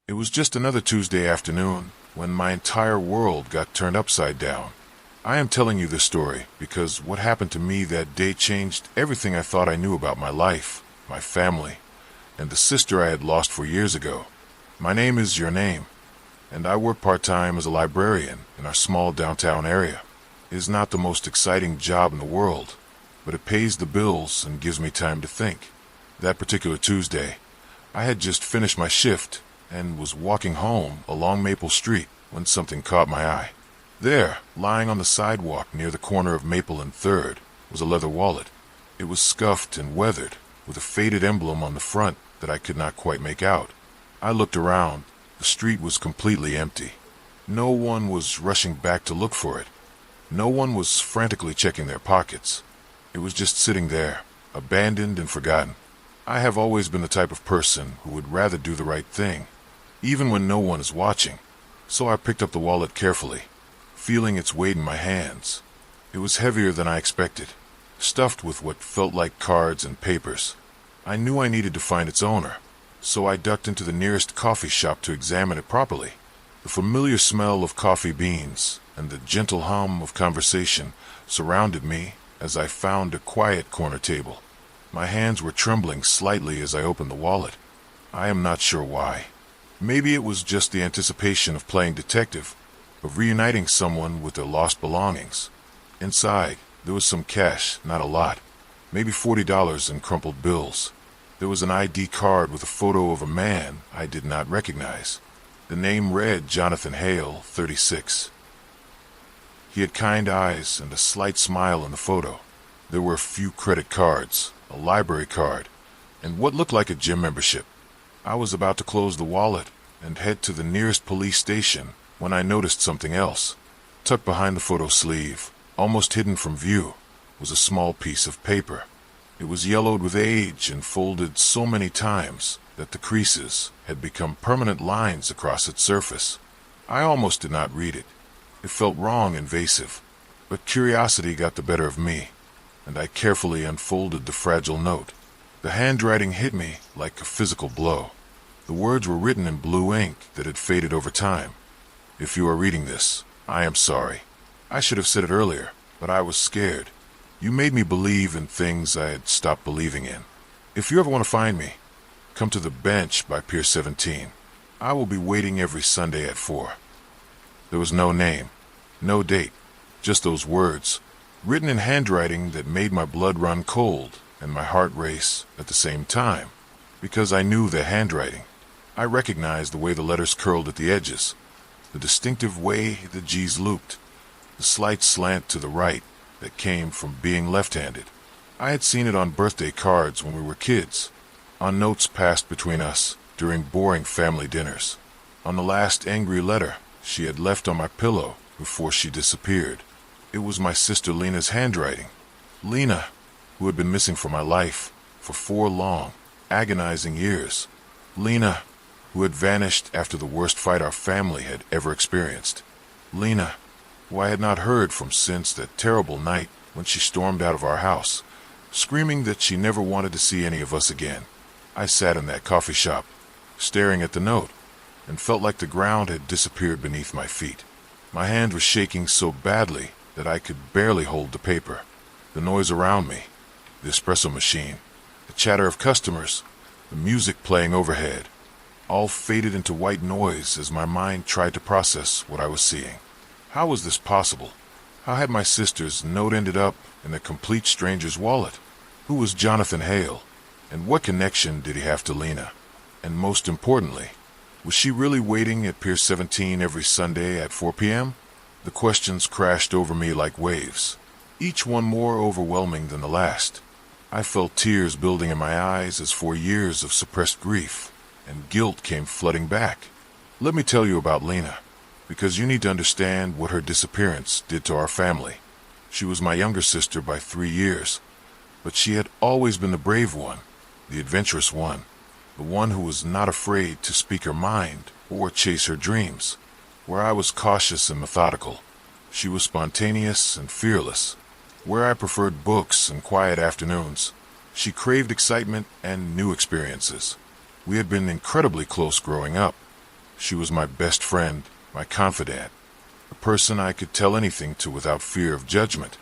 It was just another Tuesday afternoon when my entire world got turned upside down. I am telling you this story because what happened to me that day changed everything I thought I knew about my life, my family, and the sister I had lost 4 years ago. My name is Your Name, and I work part-time as a librarian in our small downtown area. It is not the most exciting job in the world, but it pays the bills and gives me time to think. That particular Tuesday, I had just finished my shift and was walking home along Maple Street when something caught my eye. There, lying on the sidewalk near the corner of Maple and 3rd, was a leather wallet. It was scuffed and weathered, with a faded emblem on the front that I could not quite make out. I looked around. The street was completely empty. No one was rushing back to look for it. No one was frantically checking their pockets. It was just sitting there, abandoned and forgotten. I have always been the type of person who would rather do the right thing, even when no one is watching. So I picked up the wallet carefully, feeling its weight in my hands. It was heavier than I expected, stuffed with what felt like cards and papers. I knew I needed to find its owner, so I ducked into the nearest coffee shop to examine it properly. The familiar smell of coffee beans and the gentle hum of conversation surrounded me as I found a quiet corner table. My hands were trembling slightly as I opened the wallet. I am not sure why. Maybe it was just the anticipation of playing detective, of reuniting someone with their lost belongings. Inside, there was some cash, not a lot, maybe $40 in crumpled bills. There was an ID card with a photo of a man I did not recognize. The name read Jonathan Hale, 36. He had kind eyes and a slight smile in the photo. There were a few credit cards, a library card, and what looked like a gym membership. I was about to close the wallet and head to the nearest police station when I noticed something else. Tucked behind the photo sleeve, almost hidden from view, was a small piece of paper. It was yellowed with age and folded so many times that the creases had become permanent lines across its surface. I almost did not read it. It felt wrong, invasive, but curiosity got the better of me, and I carefully unfolded the fragile note. The handwriting hit me like a physical blow. The words were written in blue ink that had faded over time. If you are reading this, I am sorry. I should have said it earlier, but I was scared. You made me believe in things I had stopped believing in. If you ever want to find me, come to the bench by Pier 17. I will be waiting every Sunday at 4. There was no name, no date, just those words, written in handwriting that made my blood run cold and my heart race at the same time, because I knew the handwriting. I recognized the way the letters curled at the edges, the distinctive way the G's looped, the slight slant to the right that came from being left-handed. I had seen it on birthday cards when we were kids, on notes passed between us during boring family dinners, on the last angry letter she had left on my pillow before she disappeared. It was my sister Lena's handwriting. Lena, who had been missing from my life for 4 long, agonizing years. Lena, who had vanished after the worst fight our family had ever experienced. Lena, who I had not heard from since that terrible night when she stormed out of our house, screaming that she never wanted to see any of us again. I sat in that coffee shop, staring at the note, and felt like the ground had disappeared beneath my feet. My hand was shaking so badly that I could barely hold the paper. The noise around me, the espresso machine, the chatter of customers, the music playing overhead, all faded into white noise as my mind tried to process what I was seeing. How was this possible? How had my sister's note ended up in a complete stranger's wallet? Who was Jonathan Hale? And what connection did he have to Lena? And most importantly, was she really waiting at Pier 17 every Sunday at 4 p.m.? The questions crashed over me like waves, each one more overwhelming than the last. I felt tears building in my eyes as 4 years of suppressed grief and guilt came flooding back. Let me tell you about Lena, because you need to understand what her disappearance did to our family. She was my younger sister by 3 years, but she had always been the brave one, the adventurous one, the one who was not afraid to speak her mind or chase her dreams. Where I was cautious and methodical, she was spontaneous and fearless. Where I preferred books and quiet afternoons, she craved excitement and new experiences. We had been incredibly close growing up, She was my best friend, my confidant, a person I could tell anything to without fear of judgment.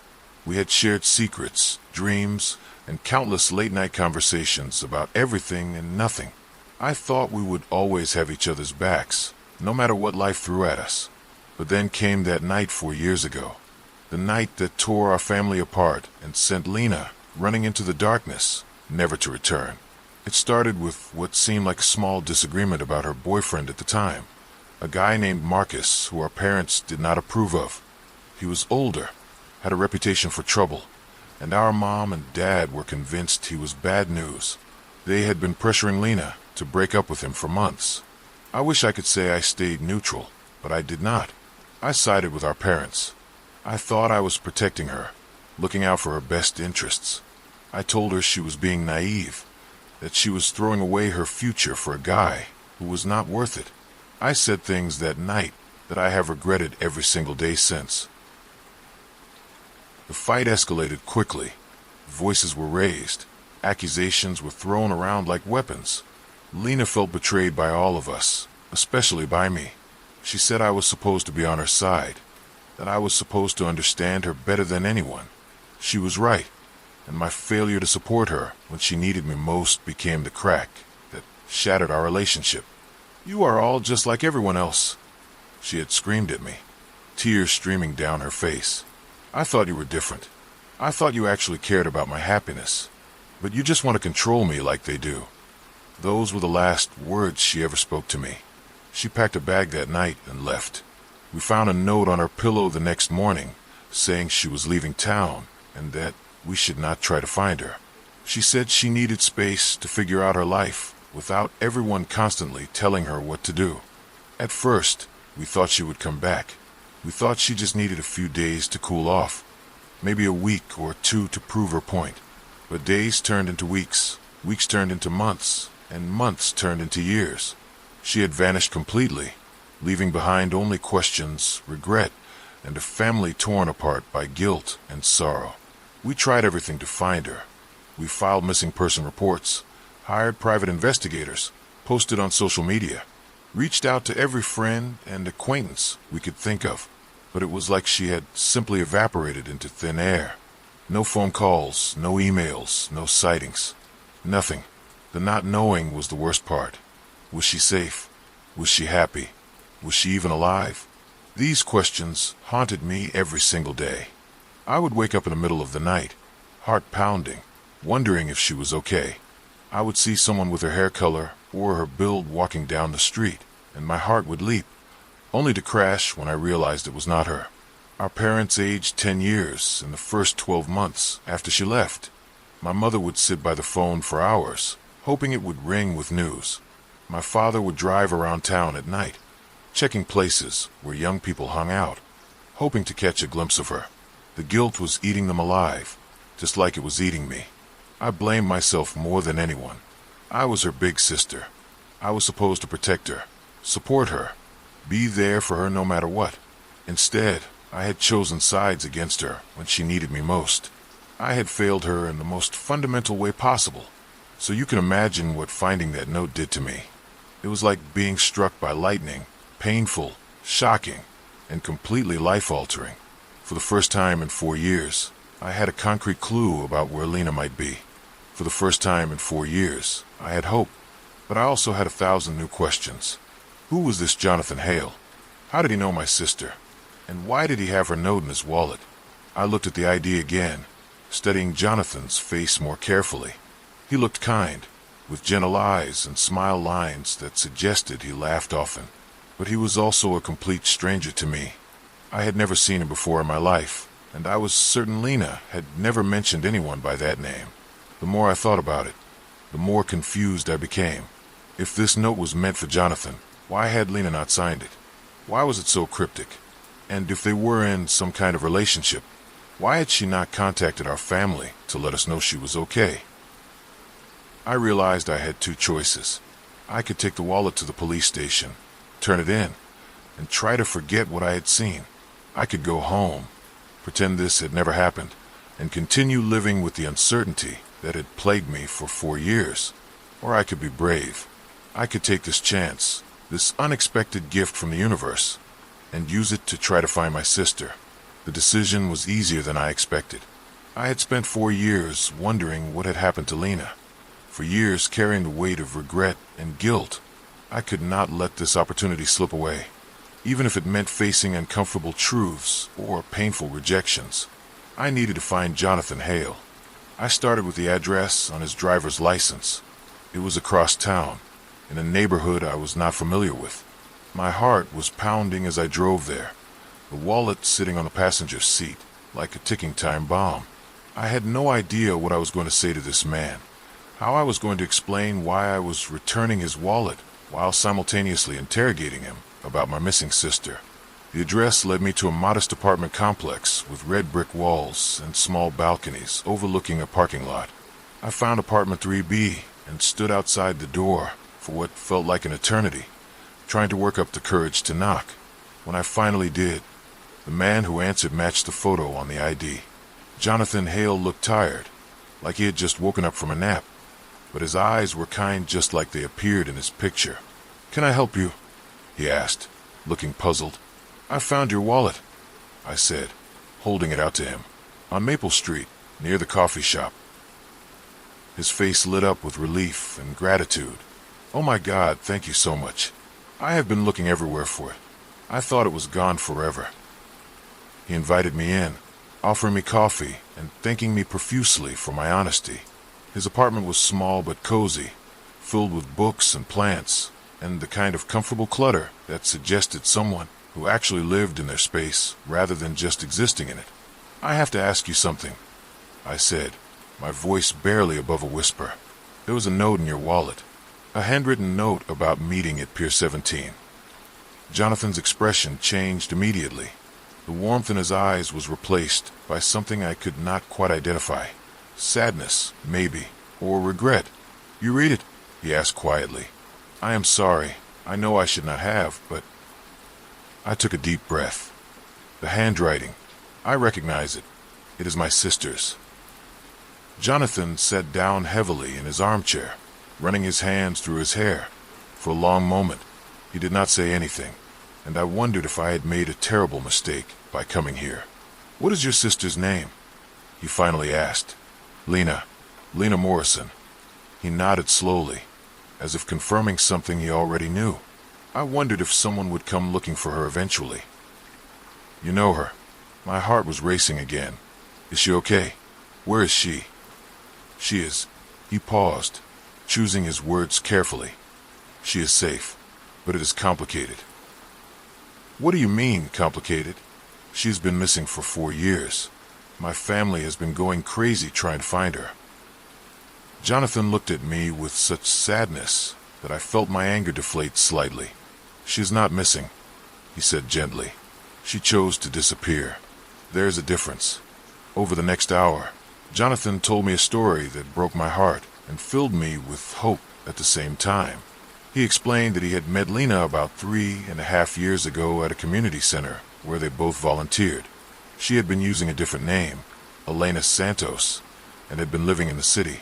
We had shared secrets, dreams, and countless late-night conversations about everything and nothing. I thought we would always have each other's backs, no matter what life threw at us. But then came that night 4 years ago. The night that tore our family apart and sent Lena running into the darkness, never to return. It started with what seemed like a small disagreement about her boyfriend at the time, a guy named Marcus who our parents did not approve of. He was older, had a reputation for trouble, and our mom and dad were convinced he was bad news. They had been pressuring Lena to break up with him for months. I wish I could say I stayed neutral, but I did not. I sided with our parents. I thought I was protecting her, looking out for her best interests. I told her she was being naive, that she was throwing away her future for a guy who was not worth it. I said things that night that I have regretted every single day since. The fight escalated quickly. Voices were raised. Accusations were thrown around like weapons. Lena felt betrayed by all of us, especially by me. She said I was supposed to be on her side, that I was supposed to understand her better than anyone. She was right, and my failure to support her when she needed me most became the crack that shattered our relationship. "You are all just like everyone else," she had screamed at me, tears streaming down her face. "I thought you were different. I thought you actually cared about my happiness, but you just want to control me like they do." Those were the last words she ever spoke to me. She packed a bag that night and left. We found a note on her pillow the next morning saying she was leaving town and that we should not try to find her. She said she needed space to figure out her life without everyone constantly telling her what to do. At first, we thought she would come back. We thought she just needed a few days to cool off, maybe a week or two to prove her point. But days turned into weeks, weeks turned into months, and months turned into years. She had vanished completely, leaving behind only questions, regret, and a family torn apart by guilt and sorrow. We tried everything to find her. We filed missing person reports, hired private investigators, posted on social media, reached out to every friend and acquaintance we could think of, but it was like she had simply evaporated into thin air. No phone calls, no emails, no sightings. Nothing. The not knowing was the worst part. Was she safe? Was she happy? Was she even alive? These questions haunted me every single day. I would wake up in the middle of the night, heart pounding, wondering if she was okay. I would see someone with her hair color or her build walking down the street, and my heart would leap, only to crash when I realized it was not her. Our parents aged 10 years in the first 12 months after she left. My mother would sit by the phone for hours, hoping it would ring with news. My father would drive around town at night, checking places where young people hung out, hoping to catch a glimpse of her. The guilt was eating them alive, just like it was eating me. I blamed myself more than anyone. I was her big sister. I was supposed to protect her, support her, be there for her no matter what. Instead, I had chosen sides against her when she needed me most. I had failed her in the most fundamental way possible. So you can imagine what finding that note did to me. It was like being struck by lightning, painful, shocking, and completely life-altering. For the first time in 4 years, I had a concrete clue about where Lena might be. For the first time in 4 years, I had hope, but I also had 1,000 new questions. Who was this Jonathan Hale? How did he know my sister? And why did he have her note in his wallet? I looked at the ID again, studying Jonathan's face more carefully. He looked kind, with gentle eyes and smile lines that suggested he laughed often. But he was also a complete stranger to me. I had never seen him before in my life, and I was certain Lena had never mentioned anyone by that name. The more I thought about it, the more confused I became. If this note was meant for Jonathan, why had Lena not signed it? Why was it so cryptic? And if they were in some kind of relationship, why had she not contacted our family to let us know she was okay? I realized I had two choices. I could take the wallet to the police station, turn it in, and try to forget what I had seen. I could go home, pretend this had never happened, and continue living with the uncertainty that had plagued me for 4 years. Or I could be brave. I could take this chance, this unexpected gift from the universe, and use it to try to find my sister. The decision was easier than I expected. I had spent 4 years wondering what had happened to Lena. For years carrying the weight of regret and guilt. I could not let this opportunity slip away, even if it meant facing uncomfortable truths or painful rejections. I needed to find Jonathan Hale. I started with the address on his driver's license. It was across town, in a neighborhood I was not familiar with. My heart was pounding as I drove there, the wallet sitting on the passenger seat, like a ticking time bomb. I had no idea what I was going to say to this man, how I was going to explain why I was returning his wallet while simultaneously interrogating him about my missing sister. The address led me to a modest apartment complex with red brick walls and small balconies overlooking a parking lot. I found apartment 3B and stood outside the door for what felt like an eternity, trying to work up the courage to knock. When I finally did, the man who answered matched the photo on the ID. Jonathan Hale looked tired, like he had just woken up from a nap, but his eyes were kind just like they appeared in his picture. "Can I help you?" he asked, looking puzzled. "I found your wallet," I said, holding it out to him, "on Maple Street, near the coffee shop." His face lit up with relief and gratitude. "Oh my God, thank you so much. I have been looking everywhere for it. I thought it was gone forever." He invited me in, offering me coffee and thanking me profusely for my honesty. His apartment was small but cozy, filled with books and plants, and the kind of comfortable clutter that suggested someone who actually lived in their space rather than just existing in it. "I have to ask you something," I said, my voice barely above a whisper. "There was a note in your wallet, a handwritten note about meeting at Pier 17. Jonathan's expression changed immediately. The warmth in his eyes was replaced by something I could not quite identify. Sadness, maybe, or regret. "You read it?" he asked quietly. "I am sorry. I know I should not have, but—" I took a deep breath. The handwriting. I recognize it. It is my sister's. Jonathan sat down heavily in his armchair, running his hands through his hair. For a long moment, he did not say anything, and I wondered if I had made a terrible mistake by coming here. "What is your sister's name?" he finally asked. "Lena. Lena Morrison." He nodded slowly, as if confirming something he already knew. I wondered if someone would come looking for her eventually. "You know her?" My heart was racing again. "Is she okay? Where is she?" "She is—" He paused, choosing his words carefully. "She is safe, but it is complicated." "What do you mean, complicated?" "She's been missing for 4 years. My family has been going crazy trying to find her." Jonathan looked at me with such sadness that I felt my anger deflate slightly. "She is not missing," he said gently. "She chose to disappear. There's a difference." Over the next hour, Jonathan told me a story that broke my heart and filled me with hope at the same time. He explained that he had met Lena about 3.5 years ago at a community center where they both volunteered. She had been using a different name, Elena Santos, and had been living in the city,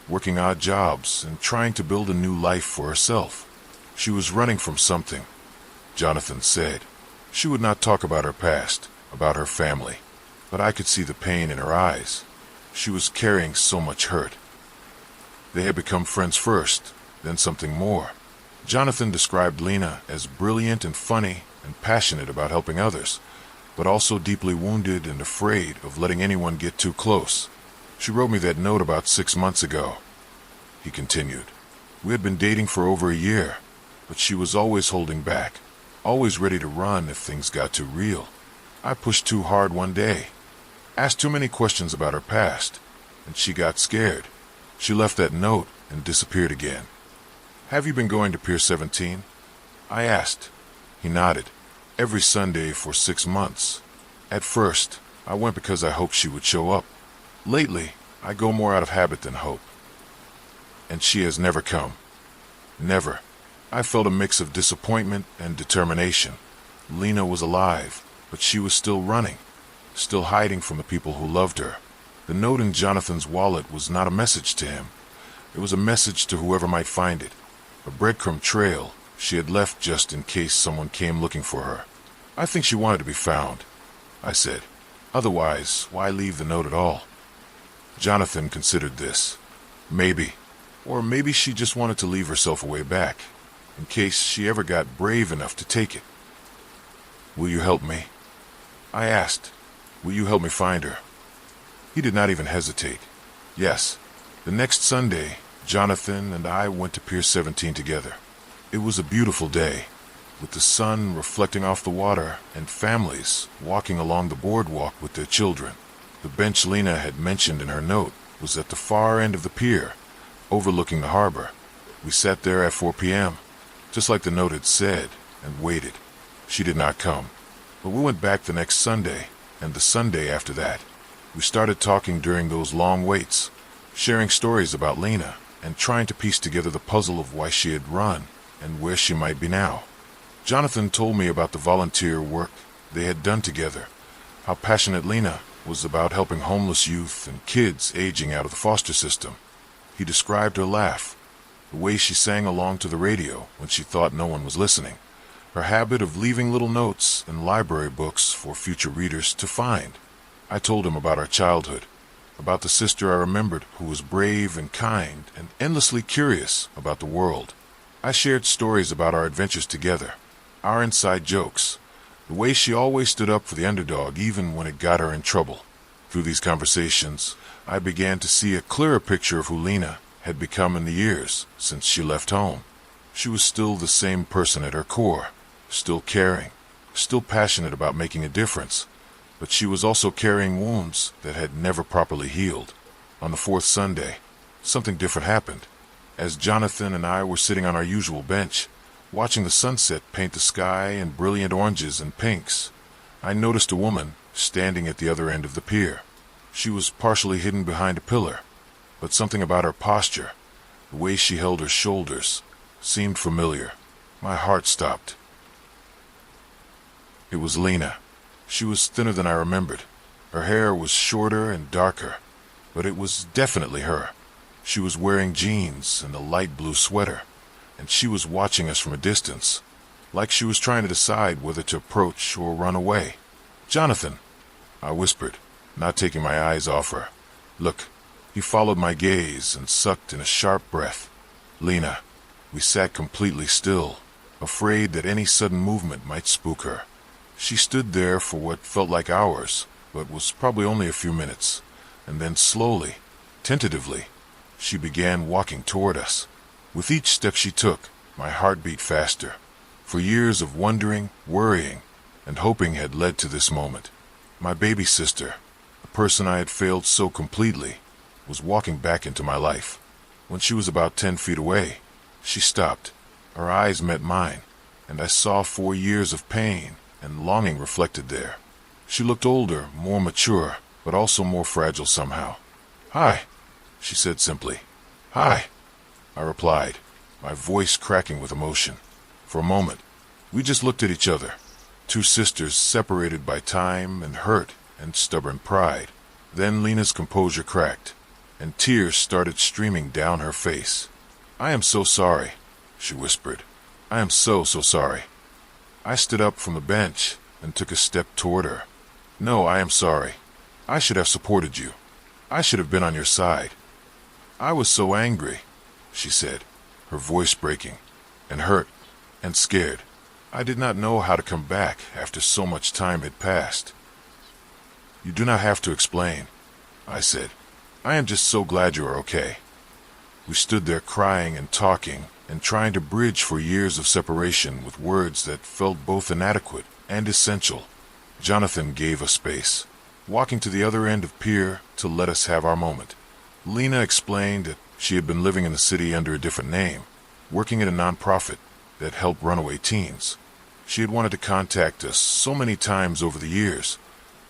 working odd jobs and trying to build a new life for herself. She was running from something, Jonathan said. She would not talk about her past, about her family, but I could see the pain in her eyes. She was carrying so much hurt. They had become friends first, then something more. Jonathan described Lena as brilliant and funny and passionate about helping others, but also deeply wounded and afraid of letting anyone get too close. "She wrote me that note about 6 months ago," he continued. "We had been dating for over a year, but she was always holding back, always ready to run if things got too real. I pushed too hard one day, asked too many questions about her past, and she got scared. She left that note and disappeared again." "Have you been going to Pier 17? I asked. He nodded. "Every Sunday for 6 months. At first, I went because I hoped she would show up. Lately, I go more out of habit than hope. And she has never come. Never." I felt a mix of disappointment and determination. Lena was alive, but she was still running, still hiding from the people who loved her. The note in Jonathan's wallet was not a message to him. It was a message to whoever might find it, a breadcrumb trail She had left just in case someone came looking for her. I think she wanted to be found, I said. Otherwise, why leave the note at all? Jonathan considered this. Maybe. Or maybe she just wanted to leave herself a way back, in case she ever got brave enough to take it. Will you help me? I asked. Will you help me find her? He did not even hesitate. Yes. The next Sunday, Jonathan and I went to Pier 17 together. It was a beautiful day, with the sun reflecting off the water and families walking along the boardwalk with their children. The bench Lena had mentioned in her note was at the far end of the pier, overlooking the harbor. We sat there at 4 p.m., just like the note had said, and waited. She did not come. But we went back the next Sunday, and the Sunday after that. We started talking during those long waits, sharing stories about Lena, and trying to piece together the puzzle of why she had run and where she might be now. Jonathan told me about the volunteer work they had done together, how passionate Lena was about helping homeless youth and kids aging out of the foster system. He described her laugh, the way she sang along to the radio when she thought no one was listening, her habit of leaving little notes and library books for future readers to find. I told him about our childhood, about the sister I remembered who was brave and kind and endlessly curious about the world. I shared stories about our adventures together, our inside jokes, the way she always stood up for the underdog even when it got her in trouble. Through these conversations, I began to see a clearer picture of who Lena had become in the years since she left home. She was still the same person at her core, still caring, still passionate about making a difference, but she was also carrying wounds that had never properly healed. On the fourth Sunday, something different happened. As Jonathan and I were sitting on our usual bench, watching the sunset paint the sky in brilliant oranges and pinks, I noticed a woman standing at the other end of the pier. She was partially hidden behind a pillar, but something about her posture, the way she held her shoulders, seemed familiar. My heart stopped. It was Lena. She was thinner than I remembered. Her hair was shorter and darker, but it was definitely her. She was wearing jeans and a light blue sweater, and she was watching us from a distance, like she was trying to decide whether to approach or run away. "Jonathan," I whispered, not taking my eyes off her. "Look." He followed my gaze and sucked in a sharp breath. "Lena." We sat completely still, afraid that any sudden movement might spook her. She stood there for what felt like hours, but was probably only a few minutes, and then slowly, tentatively, she began walking toward us. With each step she took, my heart beat faster. For years of wondering, worrying, and hoping had led to this moment. My baby sister, the person I had failed so completely, was walking back into my life. When she was about 10 feet away, she stopped. Her eyes met mine, and I saw 4 years of pain and longing reflected there. She looked older, more mature, but also more fragile somehow. "Hi," she said simply. "Hi," I replied, my voice cracking with emotion. For a moment, we just looked at each other, two sisters separated by time and hurt and stubborn pride. Then Lena's composure cracked, and tears started streaming down her face. "I am so sorry," she whispered. "I am so sorry." I stood up from the bench and took a step toward her. "No, I am sorry. I should have supported you. I should have been on your side. I was so angry," she said, her voice breaking, "and hurt, and scared. I did not know how to come back after so much time had passed." "You do not have to explain," I said. "I am just so glad you are okay." We stood there crying and talking and trying to bridge for years of separation with words that felt both inadequate and essential. Jonathan gave us space, walking to the other end of pier to let us have our moment. Lena explained that she had been living in the city under a different name, working at a nonprofit that helped runaway teens. She had wanted to contact us so many times over the years,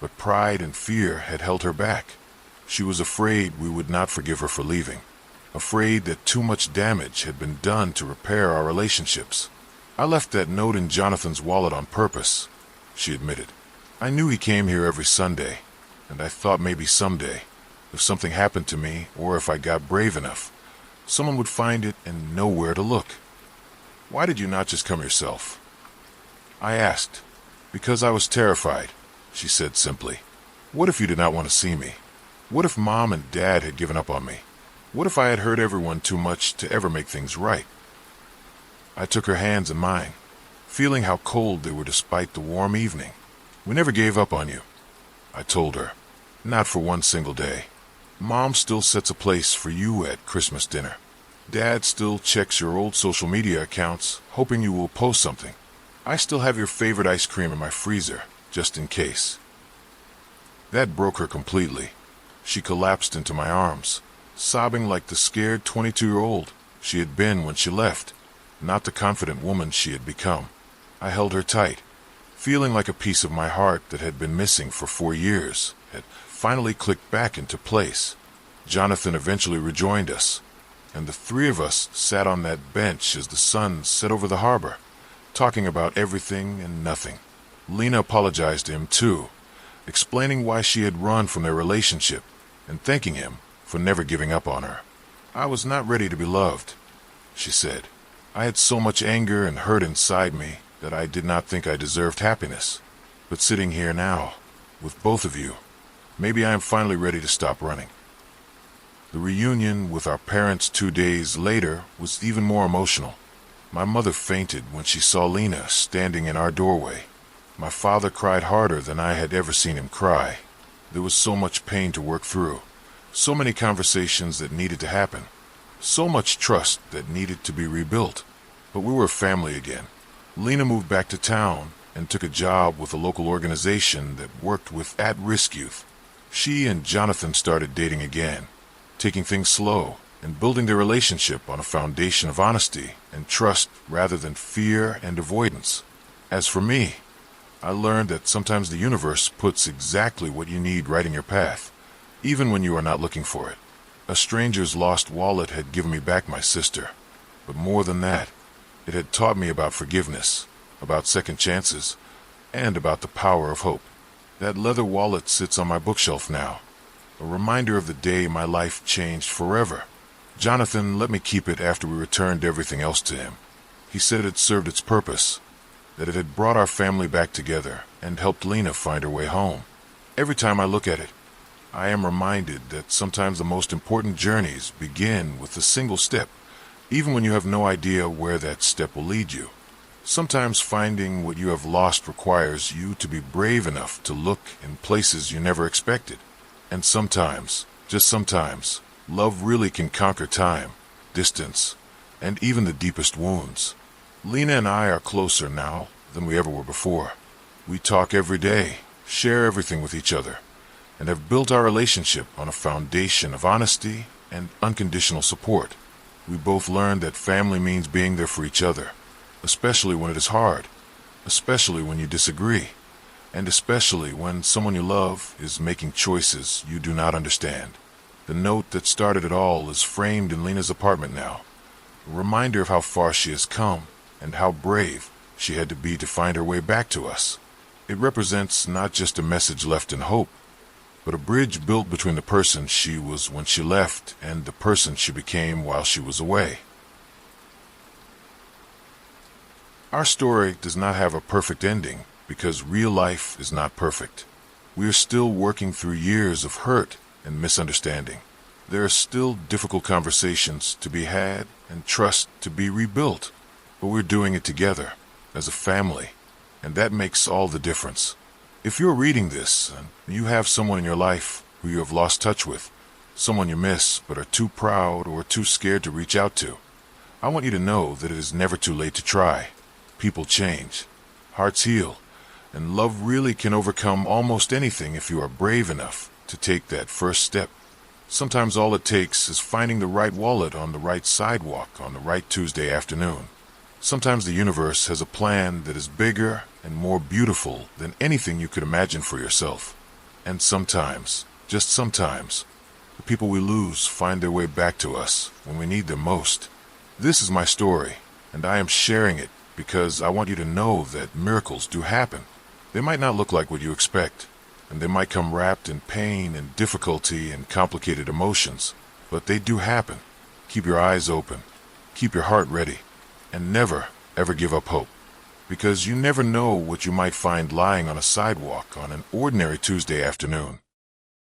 but pride and fear had held her back. She was afraid we would not forgive her for leaving, afraid that too much damage had been done to repair our relationships. "I left that note in Jonathan's wallet on purpose," she admitted. "I knew he came here every Sunday, and I thought maybe someday, if something happened to me or if I got brave enough, someone would find it and know where to look." Why did you not just come yourself?" I asked. "Because I was terrified," she said simply. "What if you did not want to see me? What if Mom and Dad had given up on me? What if I had hurt everyone too much to ever make things right?" I took her hands in mine, feeling how cold they were despite the warm evening. "We never gave up on you," I told her. "Not for one single day. Mom still sets a place for you at Christmas dinner. Dad still checks your old social media accounts, hoping you will post something. I still have your favorite ice cream in my freezer, just in case." That broke her completely. She collapsed into my arms, sobbing like the scared 22-year-old she had been when she left, not the confident woman she had become. I held her tight, feeling like a piece of my heart that had been missing for 4 years had finally clicked back into place. Jonathan eventually rejoined us, and the three of us sat on that bench as the sun set over the harbor, talking about everything and nothing. Lena apologized to him too, explaining why she had run from their relationship and thanking him for never giving up on her. "I was not ready to be loved," she said. "I had so much anger and hurt inside me that I did not think I deserved happiness. But sitting here now, with both of you, maybe I am finally ready to stop running." The reunion with our parents 2 days later was even more emotional. My mother fainted when she saw Lena standing in our doorway. My father cried harder than I had ever seen him cry. There was so much pain to work through, so many conversations that needed to happen, so much trust that needed to be rebuilt. But we were family again. Lena moved back to town and took a job with a local organization that worked with at-risk youth. She and Jonathan started dating again, taking things slow and building their relationship on a foundation of honesty and trust rather than fear and avoidance. As for me, I learned that sometimes the universe puts exactly what you need right in your path, even when you are not looking for it. A stranger's lost wallet had given me back my sister, but more than that, it had taught me about forgiveness, about second chances, and about the power of hope. That leather wallet sits on my bookshelf now, a reminder of the day my life changed forever. Jonathan let me keep it after we returned everything else to him. He said it had served its purpose, that it had brought our family back together and helped Lena find her way home. Every time I look at it, I am reminded that sometimes the most important journeys begin with a single step, even when you have no idea where that step will lead you. Sometimes finding what you have lost requires you to be brave enough to look in places you never expected. And sometimes, just sometimes, love really can conquer time, distance, and even the deepest wounds. Lena and I are closer now than we ever were before. We talk every day, share everything with each other, and have built our relationship on a foundation of honesty and unconditional support. We both learned that family means being there for each other, especially when it is hard, especially when you disagree, and especially when someone you love is making choices you do not understand. The note that started it all is framed in Lena's apartment now, a reminder of how far she has come and how brave she had to be to find her way back to us. It represents not just a message left in hope, but a bridge built between the person she was when she left and the person she became while she was away. Our story does not have a perfect ending because real life is not perfect. We are still working through years of hurt and misunderstanding. There are still difficult conversations to be had and trust to be rebuilt, but we're doing it together as a family, and that makes all the difference. If you're reading this and you have someone in your life who you have lost touch with, someone you miss but are too proud or too scared to reach out to, I want you to know that it is never too late to try. People change, hearts heal, and love really can overcome almost anything if you are brave enough to take that first step. Sometimes all it takes is finding the right wallet on the right sidewalk on the right Tuesday afternoon. Sometimes the universe has a plan that is bigger and more beautiful than anything you could imagine for yourself. And sometimes, just sometimes, the people we lose find their way back to us when we need them most. This is my story, and I am sharing it because I want you to know that miracles do happen. They might not look like what you expect, and they might come wrapped in pain and difficulty and complicated emotions, but they do happen. Keep your eyes open, keep your heart ready, and never, ever give up hope. Because you never know what you might find lying on a sidewalk on an ordinary Tuesday afternoon.